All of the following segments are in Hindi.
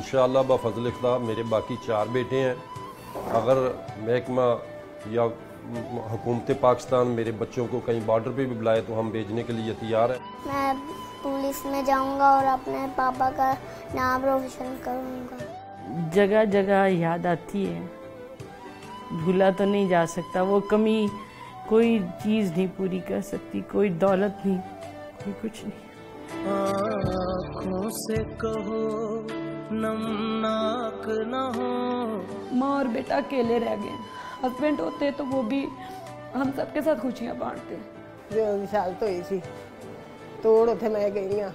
इंशाअल्लाह बफज़ल खुदा मेरे बाकी 4 बेटे हैं। अगर महकमा या हुकूमत पाकिस्तान मेरे बच्चों को कहीं बॉर्डर पे भी बुलाए तो हम भेजने के लिए तैयार हैं। मैं पुलिस में जाऊंगा और अपने पापा का नाम रोशन करूंगा। जगह जगह याद आती है, भूला तो नहीं जा सकता। वो कमी कोई चीज़ नहीं पूरी कर सकती, कोई दौलत नहीं, कोई कुछ नहीं। आँखों से कहो नमनाक न हो। माँ और बेटा अकेले रह गए। हस्बैंड होते तो वो भी हम सबके साथ खुशियाँ बांटते। जो विशाल तो ही सी तोड़ उथे मैं गई हाँ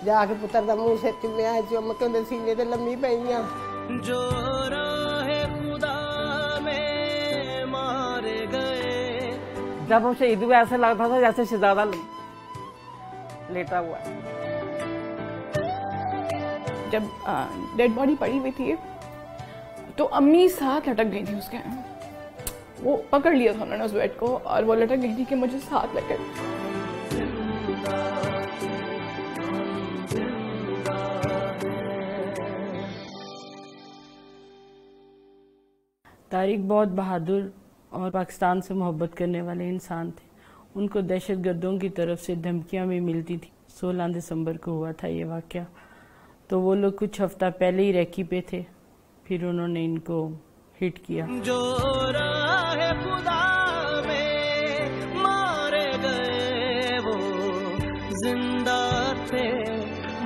जाके पुत्र दा मुंह से चुम्या चुम के उन्हें सीने ते लम्मी पई हाँ। जो राहे खुदा में मारे गए। जब हम शहीद हुए ऐसे लगता था जैसे शहजादा लेटा हुआ है। जब डेड बॉडी पड़ी हुई थी तो अम्मी साथ लटक गई थी उसके। वो पकड़ लिया था उन्होंने उस बेड को और वो लटक गई थी कि मुझे साथ लगे। तारिक बहुत बहादुर और पाकिस्तान से मोहब्बत करने वाले इंसान थे। उनको दहशतगर्दों की तरफ से धमकियां भी मिलती थी। 16 दिसंबर को हुआ था ये वाक़या। तो वो लोग कुछ हफ्ता पहले ही रेकी पे थे, फिर उन्होंने इनको हिट किया। जो राहे खुदा में मारे गए वो जिंदा थे,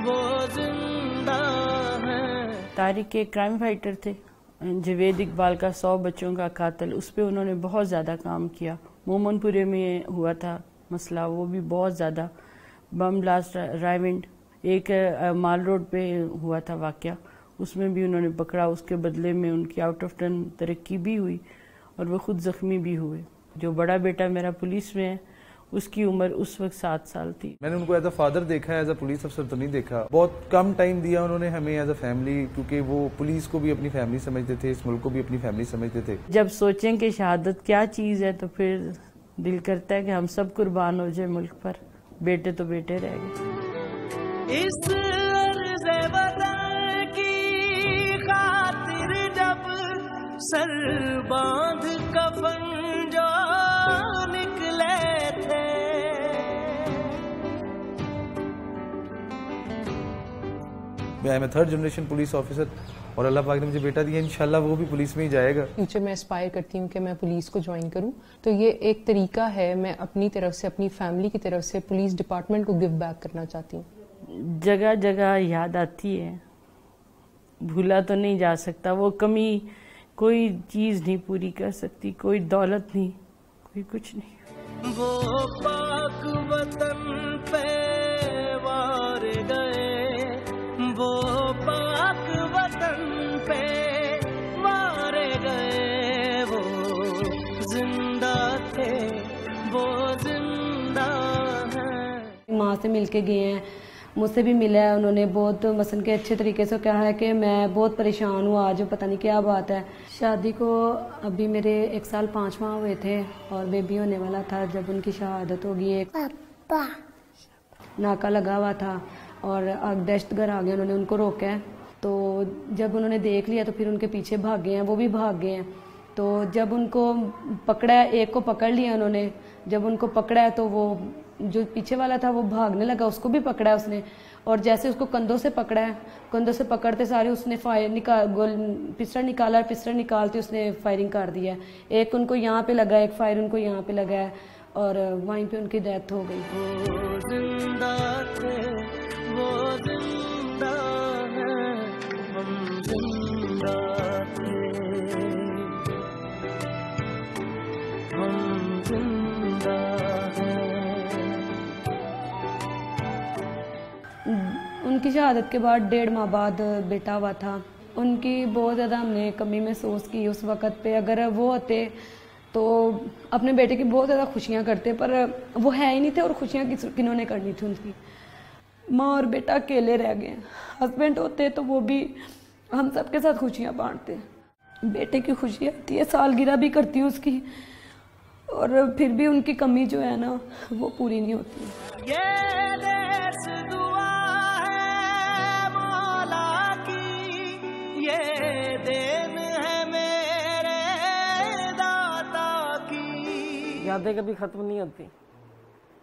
वो जिंदा हैं। तारिक एक क्राइम फाइटर थे। जवेद इकबाल का 100 बच्चों का कातिल, उस पर उन्होंने बहुत ज़्यादा काम किया। मोमनपुरे में हुआ था मसला, वो भी बहुत ज़्यादा। बम ब्लास्ट रायविंड एक माल रोड पे हुआ था वाक़या, उसमें भी उन्होंने पकड़ा। उसके बदले में उनकी आउट ऑफ टर्न तरक्की भी हुई और वो खुद ज़ख्मी भी हुए। जो बड़ा बेटा मेरा पुलिस में है, उसकी उम्र उस वक्त 7 साल थी। मैंने उनको एज अ फादर देखा है, एज अ पुलिस अफसर तो नहीं देखा। बहुत कम टाइम दिया उन्होंने हमें एज अ फैमिली, क्योंकि वो पुलिस को भी अपनी फैमिली समझते थे, इस मुल्क को भी अपनी फैमिली समझते थे। जब सोचें कि शहादत क्या चीज़ है तो फिर दिल करता है कि हम सब कुर्बान हो जाए मुल्क पर। बेटे तो बेटे रह गए। इस अर्ज़े वतन की खातिर जब सर बांध कफन जो निकले थे। मैं 3rd जनरेशन पुलिस ऑफिसर और अल्लाह पाक ने मुझे बेटा दिया, इंशाल्लाह वो भी पुलिस में ही जाएगा। फ्यूचर में एस्पायर करती हूँ कि मैं पुलिस को ज्वाइन करूँ, तो ये एक तरीका है। मैं अपनी तरफ से, अपनी फैमिली की तरफ से पुलिस डिपार्टमेंट को गिव बैक करना चाहती हूँ। जगह जगह याद आती है, भूला तो नहीं जा सकता। वो कमी कोई चीज़ नहीं पूरी कर सकती, कोई दौलत नहीं, कोई कुछ नहीं। वो पाक वतन पे वार गए, वो पाक वतन पे मारे गए, वो जिंदा थे, वो जिंदा हैं। माँ से मिल के गए हैं, मुझसे भी मिला है उन्होंने। बहुत मसन के अच्छे तरीके से कहा है कि मैं बहुत परेशान हूँ आज, पता नहीं क्या बात है। शादी को अभी मेरे 1 साल 5 माह हुए थे और बेबी होने वाला था जब उनकी शहादत होगी। एक पापा नाका लगा हुआ था और दहशतगर्द आ गए, उन्होंने उनको रोका है। तो जब उन्होंने देख लिया तो फिर उनके पीछे भाग गए हैं, वो भी भाग गए हैं। तो जब उनको पकड़ा है, एक को पकड़ लिया उन्होंने। जब उनको पकड़ा है तो वो जो पीछे वाला था वो भागने लगा, उसको भी पकड़ा है उसने। और जैसे उसको कंधों से पकड़ा है, कंधों से पकड़ते सारे उसने पिस्टल निकाला, पिस्टल निकालते उसने फायरिंग कर दिया। एक उनको यहाँ पे लगा, एक फायर उनको यहाँ पे लगा है और वहीं पे उनकी डेथ हो गई। वो जिंदा थे, वो जिंदा हैं, हम जिंदा थे, हम जिंदा हैं। उनकी शहादत के बाद 1.5 माह बाद बेटा हुआ था। उनकी बहुत ज़्यादा हमने कमी महसूस की उस वक़्त पे। अगर वो होते तो अपने बेटे की बहुत ज़्यादा खुशियाँ करते, पर वो है ही नहीं थे और खुशियाँ किन्होंने करनी थी उनकी। माँ और बेटा अकेले रह गए। हस्बैंड होते तो वो भी हम सबके साथ खुशियाँ बांटते। बेटे की खुशी आती है, सालगिरह भी करती हूँ उसकी, और फिर भी उनकी कमी जो है ना वो पूरी नहीं होती। ये देश दुआ है मौला की, कभी कभी ख़त्म नहीं होती।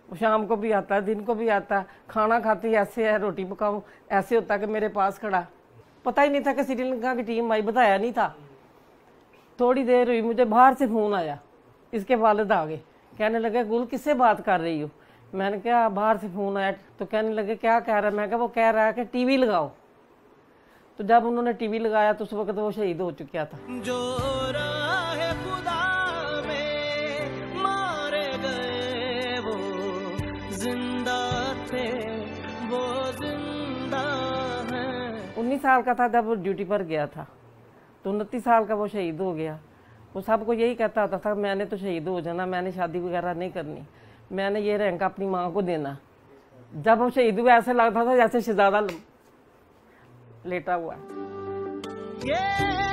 वो शाम को भी आता है, दिन को भी आता है। खाना खाती ऐसे है, रोटी पकाऊँ ऐसे होता है कि मेरे पास खड़ा। पता ही नहीं था कि श्रीलंका की टीम आई, बताया नहीं था। थोड़ी देर हुई, मुझे बाहर से फ़ोन आया, इसके वालिद आ गए, कहने लगे गुल किससे बात कर रही हो? मैंने कहा बाहर से फ़ोन आया। तो कहने लगे क्या कह रहा है? मैं कहा वो कह रहा है कि टीवी लगाओ। तो जब उन्होंने टीवी लगाया तो उस वक्त वो शहीद हो चुका था। जो राह खुदा में मारे गए वो जिंदा थे, वो जिंदा हैं। 19 साल का था जब वो ड्यूटी पर गया था, तो 29 साल का वो शहीद हो गया। वो सबको यही कहता होता था मैंने तो शहीद हो जाना, मैंने शादी वगैरह नहीं करनी, मैंने ये रैंक अपनी माँ को देना। जब वो शहीद हुआ ऐसे लगता था जैसे शहजादा लेटा हुआ है। ये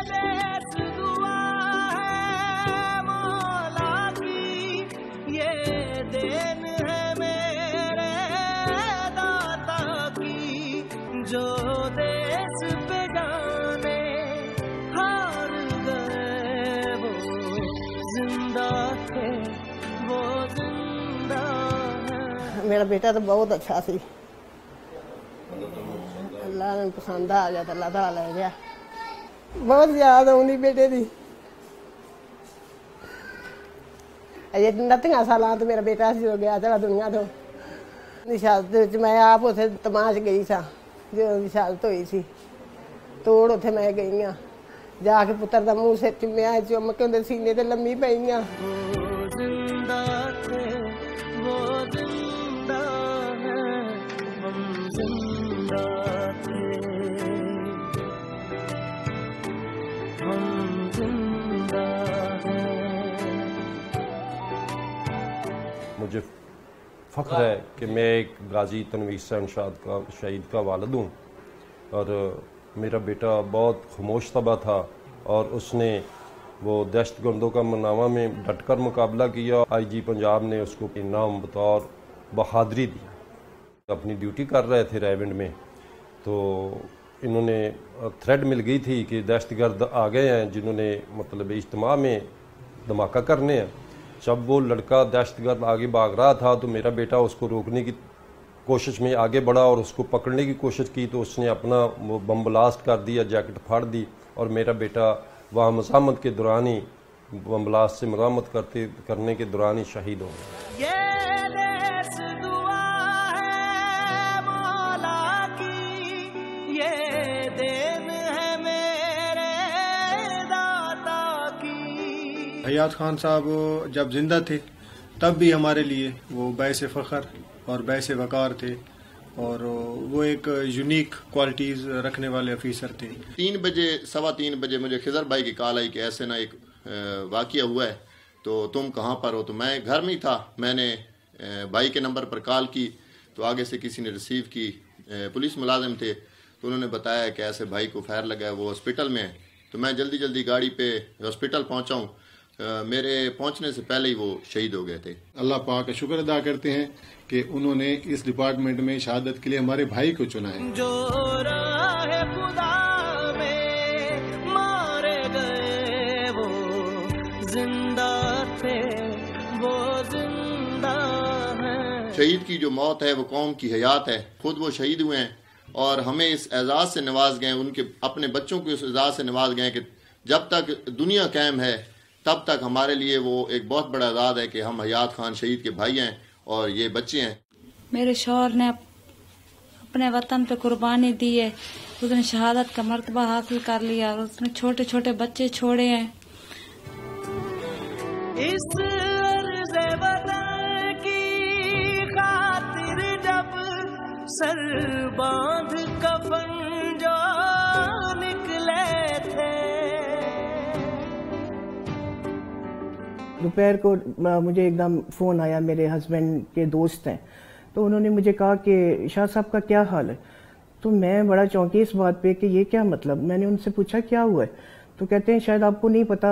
देश दुआ है मौला की, ये देन है मेरे दाता की, जो देश पे जाने हार गए वो जिंदा थे, वो जिंदा है। मेरा बेटा तो बहुत अच्छा सी, अल्लाह ने पसंद आ गया तो अल्लाह ताला ले गया। बहुत याद आउंदी बेटे दी। अजे 29 साल तो मेरा बेटा सी हो गया चला दुनिया तो। निशात मैं आप उसे तमाश गई सा जो निशात हुई सी, तोड़ उथे मैं गई हाँ, जाके पुत्र का मुंह सिर चुमिया, चुम के उनके सीने ते लम्मी पई हाँ। मुझे फ़ख्र है कि मैं एक गाजी तनवीर हुसैन का शहीद का वालिद हूँ, और मेरा बेटा बहुत खामोश तबा था और उसने वो दहशतगर्दों का मनावा में डटकर मुकाबला किया। IG पंजाब ने उसको इनाम बतौर बहादरी दी। अपनी ड्यूटी कर रहे थे रायविंड में, तो इन्होंने थ्रेड मिल गई थी कि दहशतगर्द आ गए हैं जिन्होंने मतलब इज्तिमा में धमाका करने हैं। जब वो लड़का दहशतगर्द आगे भाग रहा था तो मेरा बेटा उसको रोकने की कोशिश में आगे बढ़ा और उसको पकड़ने की कोशिश की, तो उसने अपना वो बम ब्लास्ट कर दिया, जैकेट फाड़ दी, और मेरा बेटा वहाँ मज़ामत के दौरान ही बम ब्लास्ट से मज़ामत करने के दौरान ही शहीद हो गया। हयात खान साहब जब जिंदा थे तब भी हमारे लिए वो बैस फ़ख्र और बैस वक़ार थे, और वो एक यूनिक क्वालिटीज़ रखने वाले ऑफिसर थे। 3 बजे मुझे खिजर भाई की कॉल आई कि ऐसे ना एक वाक़या हुआ है, तो तुम कहाँ पर हो? तो मैं घर में ही था। मैंने भाई के नंबर पर कॉल की तो आगे से किसी ने रिसीव की, पुलिस मुलाजिम थे, तो उन्होंने बताया कि ऐसे भाई को फायर लगा है, वो हॉस्पिटल में है। तो मैं जल्दी गाड़ी पे हॉस्पिटल पहुँचा हूँ। मेरे पहुंचने से पहले ही वो शहीद हो गए थे। अल्लाह पाक का शुक्र अदा करते हैं कि उन्होंने इस डिपार्टमेंट में शहादत के लिए हमारे भाई को चुना है। जो राह खुदा में मारे गए वो जिंदा थे, वो जिंदा हैं। शहीद की जो मौत है वो कौम की हयात है। खुद वो शहीद हुए हैं और हमें इस एजाज से नवाज गए, उनके अपने बच्चों को इस एजाज से नवाज गए कि जब तक दुनिया कायम है तब तक हमारे लिए वो एक बहुत बड़ा एजाज़ है कि हम हयात खान शहीद के भाई हैं और ये बच्चे हैं। मेरे शौहर ने अपने वतन पे कुर्बानी दी है, उसने शहादत का मर्तबा हासिल कर लिया और उसने छोटे छोटे बच्चे छोड़े हैं। इस अर्ज़े वतन की खातिर जब सर बांध कफन जो निकले थे। दोपहर को मुझे एकदम फ़ोन आया, मेरे हस्बैंड के दोस्त हैं, तो उन्होंने मुझे कहा कि शाह साहब का क्या हाल है। तो मैं बड़ा चौंकी इस बात पे कि ये क्या मतलब। मैंने उनसे पूछा क्या हुआ है, तो कहते हैं शायद आपको नहीं पता,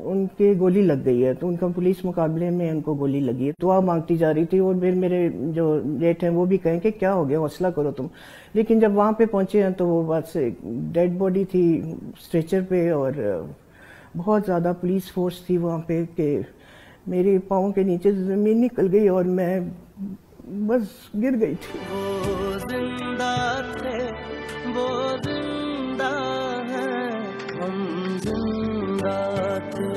उनके गोली लग गई है। तो उनका पुलिस मुकाबले में उनको गोली लगी है। दुआ मांगती जा रही थी और फिर मेरे जो जेठ हैं वो भी कहें कि क्या हो गया, हौसला करो तुम। लेकिन जब वहाँ पे पहुँचे हैं तो वो बस डेड बॉडी थी स्ट्रेचर पे और बहुत ज़्यादा पुलिस फोर्स थी वहाँ पे कि मेरे पाँव के नीचे से ज़मीन निकल गई और मैं बस गिर गई थी। वो जिंदा थे, वो जिंदा है, हम जिंदा थे,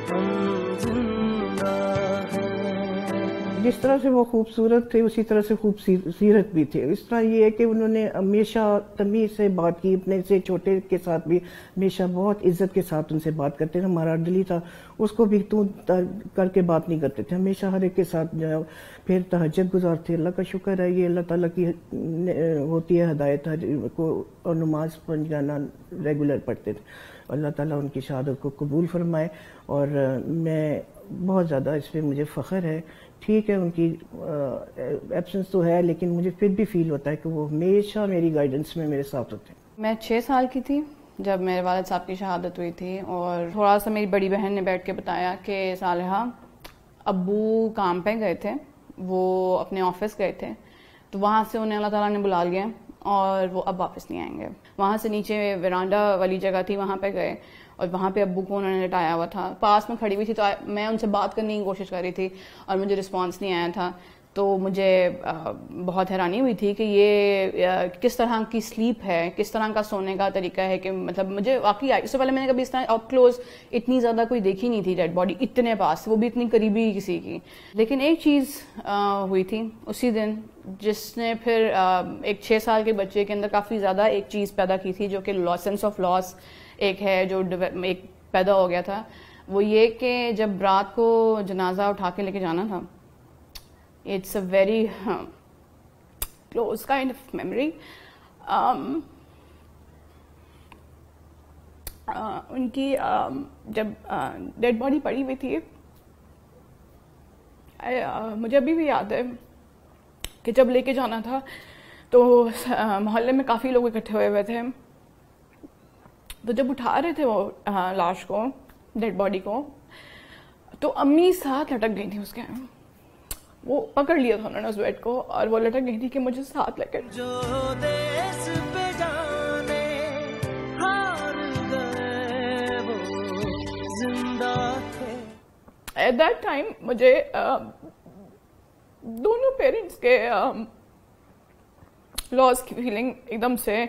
हम जिंदा हैं। जिस तरह से वो खूबसूरत थे उसी तरह से खूबसूरत भी थे। इस तरह ये है कि उन्होंने हमेशा तमीज़ से बात की, अपने से छोटे के साथ भी हमेशा बहुत इज्जत के साथ उनसे बात करते थे। हमारा दिली था, उसको भी तू करके बात नहीं करते थे, हमेशा हर एक के साथ जो है। फिर तहज्जुद गुजार थे। अल्लाह का शुक्र है, ये अल्लाह ताला की होती है हदायत को, और नमाज पंज जाना रेगुलर पढ़ते थे। अल्लाह ताला उनकी शहादत को कबूल फरमाए। और मैं बहुत ज़्यादा इस पर मुझे फ़ख्र है। ठीक है, उनकी एब्सेंस तो है, लेकिन मुझे फिर भी फील होता है कि वो हमेशा मेरी गाइडेंस में मेरे साथ होते हैं। मैं 6 साल की थी जब मेरे वालिद साहब की शहादत हुई थी, और थोड़ा सा मेरी बड़ी बहन ने बैठ के बताया कि सालिहा, अब्बू काम पे गए थे, वो अपने ऑफिस गए थे, तो वहाँ से उन्हें अल्लाह ताला ने बुला लिया और वो अब वापस नहीं आएंगे। वहाँ से नीचे वरांडा वाली जगह थी, वहाँ पे गए और वहाँ पे अब्बू को उन्होंने लिटाया हुआ था। पास में खड़ी हुई थी, तो मैं उनसे बात करने की कोशिश कर रही थी और मुझे रिस्पांस नहीं आया था। तो मुझे बहुत हैरानी हुई थी कि ये किस तरह की स्लीप है, किस तरह का सोने का तरीका है, कि मतलब मुझे वाकई इससे पहले मैंने कभी इस तरह अप क्लोज इतनी ज़्यादा कोई देखी नहीं थी डेड बॉडी, इतने पास, वो भी इतनी करीबी किसी की। लेकिन एक चीज़ हुई थी उसी दिन जिसने फिर एक 6 साल के बच्चे के अंदर काफ़ी ज़्यादा एक चीज़ पैदा की थी, जो कि सेंस ऑफ लॉस एक है जो एक पैदा हो गया था। वो ये कि जब रात को जनाजा उठा के लेके जाना था, it's a very close kind of memory. उनकी जब डेड बॉडी पड़ी हुई थी, मुझे अभी भी याद है कि जब लेके जाना था तो मोहल्ले में काफ़ी लोग इकट्ठे हुए थे। तो जब उठा रहे थे वो लाश को, डेड बॉडी को, तो अम्मी साथ लटक गई थी उसके। वो पकड़ लिया था उन्होंने उस बेड को और वो लटक गई थी कि मुझे साथ लेकर। जो देश पे जाने हार गए वो जिंदा थे। एट दैट टाइम मुझे दोनों पेरेंट्स के लॉस की फीलिंग एकदम से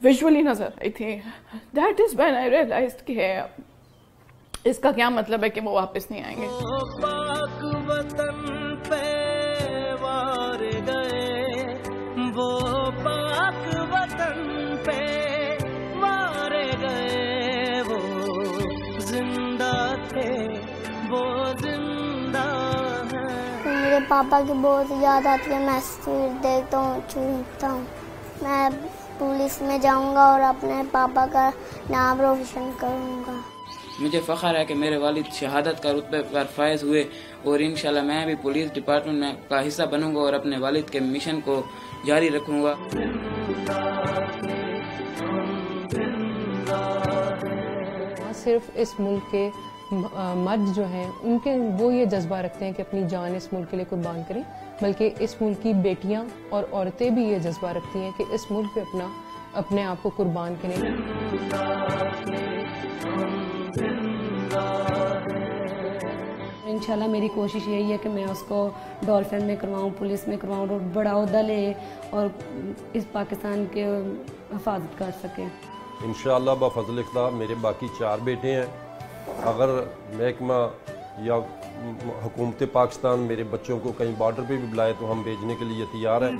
विजुअली नजर आई थी। That is when I realised कि इसका क्या मतलब है कि वो वापस नहीं आएंगे। पाक वतन पे वार गए, वो पाक वतन पे वार गए, वो जिंदा थे, वो जिंदा हैं। मेरे पापा की बहुत याद आती है, मैं तस्वीर देखता हूँ, चूमता हूँ। मैं पुलिस में जाऊंगा और अपने पापा का नाम रोशन करूंगा। मुझे फ़ख्र है कि मेरे वालिद शहादत का रुतबे पर फायज हुए और इंशाल्लाह मैं भी पुलिस डिपार्टमेंट का हिस्सा बनूंगा और अपने वालिद के मिशन को जारी रखूंगा। सिर्फ इस मुल्क के मर्द जो हैं उनके वो ये जज्बा रखते हैं कि अपनी जान इस मुल्क के लिए कुर्बान करें, बल्कि इस मुल्क की बेटियां और औरतें भी ये जज्बा रखती हैं कि इस मुल्क पे अपने आप को कुर्बान करें। इंशाल्लाह मेरी कोशिश यही है कि मैं उसको डॉल्फिन में करवाऊँ, पुलिस में करवाऊँ और बड़ा ओहदा ले और इस पाकिस्तान के हिफाजत कर सके। इंशाल्लाह बफज़ल खुदा मेरे बाकी 4 बेटे हैं। अगर महकमा या हुकूमत पाकिस्तान मेरे बच्चों को कहीं बॉर्डर पे भी बुलाए तो हम भेजने के लिए तैयार हैं।